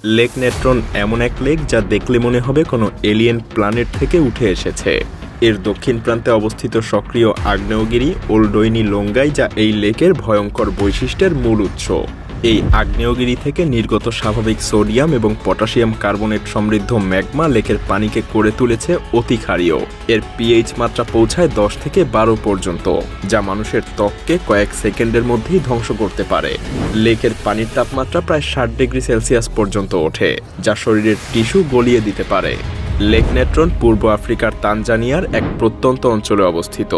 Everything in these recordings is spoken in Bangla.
লেক নেট্রন এমন এক লেক যা দেখলে মনে হবে কোনো এলিয়েন প্ল্যানেট থেকে উঠে এসেছে। এর দক্ষিণ প্রান্তে অবস্থিত সক্রিয় আগ্নেয়গিরি ওলডোইনি লোঙ্গাই, যা এই লেকের ভয়ঙ্কর বৈশিষ্ট্যের মূল উৎস। এই আগ্নেয়গিরি থেকে নির্গত স্বাভাবিক সোডিয়াম এবং পটাশিয়াম কার্বনেট সমৃদ্ধ ম্যাগমা লেকের পানিকে করে তুলেছে অতি ক্ষারীয়। এর পিএইচ মাত্রা পৌঁছায় 10 থেকে 12 পর্যন্ত, যা মানুষের ত্বককে কয়েক সেকেন্ডের মধ্যেই ধ্বংস করতে পারে। লেকের পানির তাপমাত্রা প্রায় 60 ডিগ্রি সেলসিয়াস পর্যন্ত ওঠে, যা শরীরের টিস্যু গলিয়ে দিতে পারে। লেক নেট্রন পূর্ব আফ্রিকার তানজানিয়ার এক প্রত্যন্ত অঞ্চলে অবস্থিত।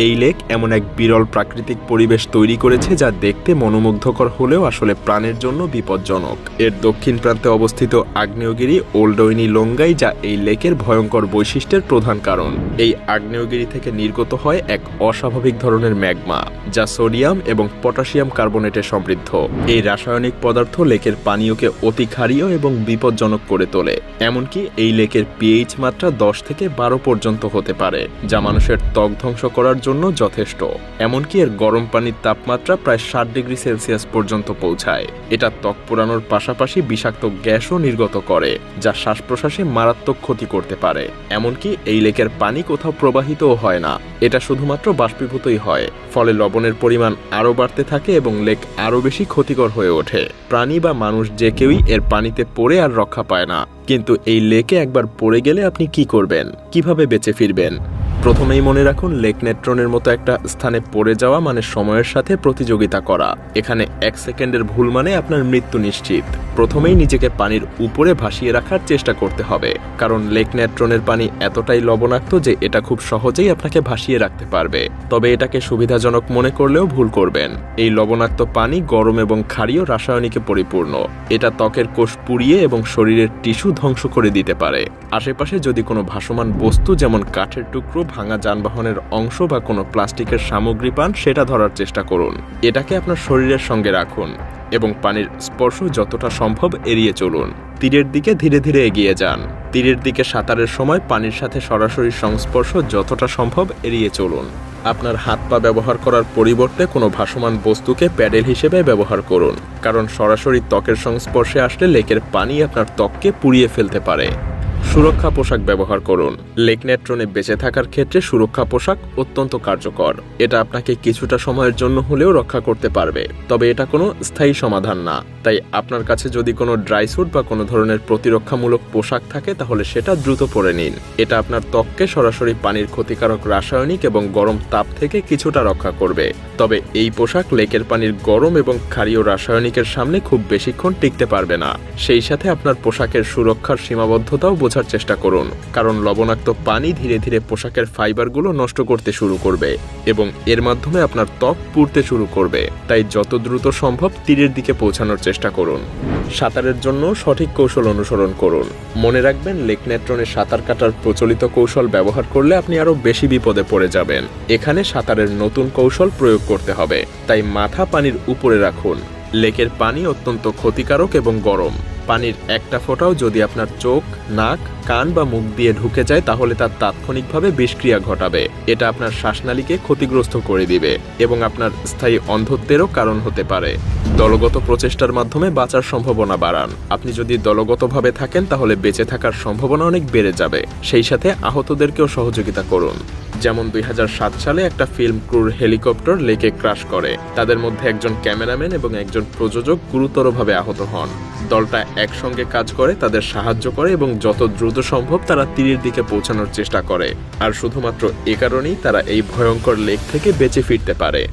এই লেক এমন এক বিরল প্রাকৃতিক পরিবেশ তৈরি করেছে যা দেখতে মনোমুগ্ধকর হলেও আসলে প্রাণের জন্য বিপজ্জনক। এর দক্ষিণ প্রান্তে অবস্থিত আগ্নেয়গিরি ওলডোইনি লোঙ্গাই, যা এই লেকের ভয়ঙ্কর বৈশিষ্ট্যের প্রধান কারণ। এই আগ্নেয়গিরি থেকে নির্গত হয় এক অস্বাভাবিক ধরনের ম্যাগমা, যা সোডিয়াম এবং পটাশিয়াম কার্বনেটে সমৃদ্ধ। এই রাসায়নিক পদার্থ লেকের পানীয়কে অতি ক্ষারীয় এবং বিপজ্জনক করে তোলে। এমনকি এই লেকের পিএইচ মাত্রা 10 থেকে 12 পর্যন্ত হতে পারে, যা মানুষের ত্বক ধ্বংস করার জন্য যথেষ্ট। এমনকি এর গরম পানির তাপমাত্রা প্রায় 60 ডিগ্রি সেলসিয়াস পর্যন্ত পৌঁছায়। এটা ত্বক পোড়ানোর পাশাপাশি বিষাক্ত গ্যাসও নির্গত করে, যা শ্বাস প্রশ্বাসে মারাত্মক ক্ষতি করতে পারে। এমনকি এই লেকের পানি কোথাও প্রবাহিতও হয় না, এটা শুধুমাত্র বাষ্পীভূতই হয়। ফলে লবণের পরিমাণ আরও বাড়তে থাকে এবং লেক আরও বেশি ক্ষতিকর হয়ে ওঠে। প্রাণী বা মানুষ যে কেউই এর পানিতে পড়ে আর রক্ষা পায় না। কিন্তু এই লেকে একবার পড়ে গেলে আপনি কি করবেন, কিভাবে বেঁচে ফিরবেন? প্রথমেই মনে রাখুন, লেক নেট্রনের মতো একটা স্থানে পড়ে যাওয়া মানে সময়ের সাথে প্রতিযোগিতা করা। এখানে 1 সেকেন্ডের ভুল মানে আপনার মৃত্যু নিশ্চিত। প্রথমেই নিজেকে পানির উপরে ভাসিয়ে রাখার চেষ্টা করতে হবে, কারণ লেক নেট্রনের পানি এতটাই লবণাক্ত যে এটা খুব সহজেই আপনাকে ভাসিয়ে রাখতে পারবে। তবে এটাকে সুবিধাজনক মনে করলেও ভুল করবেন। এই লবণাক্ত পানি গরম এবং ক্ষারীয় রাসায়নিকে পরিপূর্ণ। এটা ত্বকের কোষ পুড়িয়ে এবং শরীরের টিস্যু ধ্বংস করে দিতে পারে। আশেপাশে যদি কোনো ভাসমান বস্তু যেমন কাঠের টুকরো, ভাঙা যানবাহনের অংশ বা কোনো প্লাস্টিকের সামগ্রী পান, সেটা ধরার চেষ্টা করুন। এটাকে আপনার শরীরের সঙ্গে রাখুন এবং পানির স্পর্শ যতটা সম্ভব এড়িয়ে চলুন। তীরের দিকে ধীরে ধীরে এগিয়ে যান। তীরের দিকে সাঁতারের সময় পানির সাথে সরাসরি সংস্পর্শ যতটা সম্ভব এড়িয়ে চলুন। আপনার হাত পা ব্যবহার করার পরিবর্তে কোনো ভাসমান বস্তুকে প্যাডেল হিসেবে ব্যবহার করুন, কারণ সরাসরি ত্বকের সংস্পর্শে আসলে লেকের পানি আপনার ত্বককে পুড়িয়ে ফেলতে পারে। সুরক্ষা পোশাক ব্যবহার করুন। লেক নেট্রনে বেঁচে থাকার ক্ষেত্রে সুরক্ষা পোশাক অত্যন্ত কার্যকর। এটা আপনাকে কিছুটা সময়ের জন্য হলেও রক্ষা করতে পারবে, তবে এটা কোনো স্থায়ী সমাধান না। তাই আপনার কাছে যদি কোনো ড্রাই স্যুট বা কোনো ধরনের প্রতিরক্ষামূলক পোশাক থাকে, তাহলে সেটা দ্রুত পরে নিন। এটা আপনার ত্বককে সরাসরি পানির ক্ষতিকারক রাসায়নিক এবং গরম তাপ থেকে কিছুটা রক্ষা করবে। তবে এই পোশাক লেকের পানির গরম এবং ক্ষারীয় রাসায়নিকের সামনে খুব বেশিক্ষণ টিকতে পারবে না। সেই সাথে আপনার পোশাকের সুরক্ষার সীমাবদ্ধতাও বোঝার চেষ্টা করুন, কারণ লবণাক্ত পানি ধীরে ধীরে পোশাকের ফাইবারগুলো নষ্ট করতে শুরু করবে এবং এর মাধ্যমে আপনার ত্বক পুড়তে শুরু করবে। তাই যত দ্রুত সম্ভব তীরের দিকে পৌঁছানোর চেষ্টা করুন। সাঁতারের জন্য সঠিক কৌশল অনুসরণ করুন। মনে রাখবেন, লেক নেট্রনে সাঁতার কাটার প্রচলিত কৌশল ব্যবহার করলে আপনি আরও বেশি বিপদে পড়ে যাবেন। এখানে সাঁতারের নতুন কৌশল প্রয়োগ করতে হবে। তাই মাথা পানির উপরে রাখুন। লেকের পানি অত্যন্ত ক্ষতিকারক এবং গরম। পানির একটা ফোঁটাও যদি আপনার চোখ, নাক, কান বা মুখ দিয়ে ঢুকে যায়, তাহলে তার তাৎক্ষণিকভাবে বিষক্রিয়া ঘটাবে। এটা আপনার শ্বাসনালীকে ক্ষতিগ্রস্ত করে দিবে এবং আপনার স্থায়ী অন্ধত্বেরও কারণ হতে পারে। দলগত প্রচেষ্টার মাধ্যমে বাঁচার সম্ভাবনা বাড়ান। আপনি যদি দলগতভাবে থাকেন, তাহলে বেঁচে থাকার সম্ভাবনা অনেক বেড়ে যাবে। সেই সাথে আহতদেরকেও সহযোগিতা করুন। যেমন 2007 সালে একটা ফিল্ম ক্রুর হেলিকপ্টার লেকে ক্র্যাশ করে। তাদের মধ্যে একজন ক্যামেরাম্যান এবং একজন প্রযোজক গুরুতরভাবে আহত হন। দলটা একসঙ্গে কাজ করে, তাদের সাহায্য করে এবং যত দ্রুত সম্ভব তারা তীরের দিকে পৌঁছানোর চেষ্টা করে। আর শুধুমাত্র এ কারণেই তারা এই ভয়ঙ্কর লেক থেকে বেঁচে ফিরতে পারে।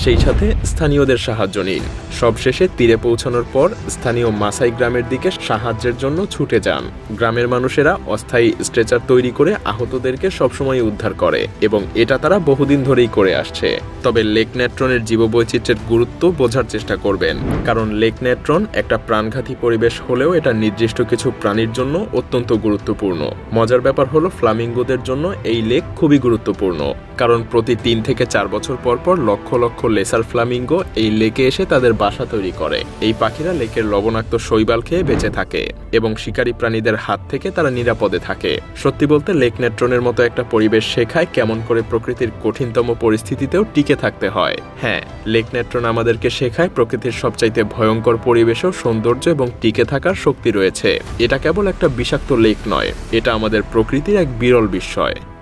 সেই সাথে স্থানীয়দের সাহায্য নিন। সবশেষে তীরে পৌঁছানোর পর স্থানীয় মাসাই গ্রামের দিকে সাহায্যের জন্য ছুটে যান। গ্রামের মানুষেরা অস্থায়ী স্ট্রেচার তৈরি করে আহতদেরকে সবসময় উদ্ধার করে এবং এটা তারা বহুদিন ধরেই করে আসছে। তবে লেক নেট্রনের জীববৈচিত্র্যের গুরুত্ব বোঝার চেষ্টা করবেন, কারণ লেক নেট্রন একটা প্রাণঘাতী পরিবেশ হলেও এটা নির্দিষ্ট কিছু প্রাণীর জন্য অত্যন্ত গুরুত্বপূর্ণ। মজার ব্যাপার হলো, ফ্লামিঙ্গোদের জন্য এই লেক খুবই গুরুত্বপূর্ণ, কারণ প্রতি 3 থেকে 4 বছর পর পর লক্ষ লক্ষ লেসার ফ্লামিঙ্গো এই লেকে এসে তাদের বাসা তৈরি করে। এই পাখিরা লেকের লবণাক্ত শৈবাল খেয়ে বেঁচে থাকে এবং শিকারী প্রাণীদের হাত থেকে তারা নিরাপদে থাকে। সত্যি বলতে লেক নেট্রনের মতো একটা পরিবেশ শেখায় কেমন করে প্রকৃতির কঠিনতম পরিস্থিতিতেও টিকে থাকতে হয়। হ্যাঁ, লেক নেট্রন আমাদেরকে শেখায় প্রকৃতির সবচাইতে ভয়ঙ্কর পরিবেশেও সৌন্দর্য এবং টিকে থাকার শক্তি রয়েছে। এটা কেবল একটা বিষাক্ত লেক নয়, এটা আমাদের প্রকৃতির এক বিরল বিস্ময়।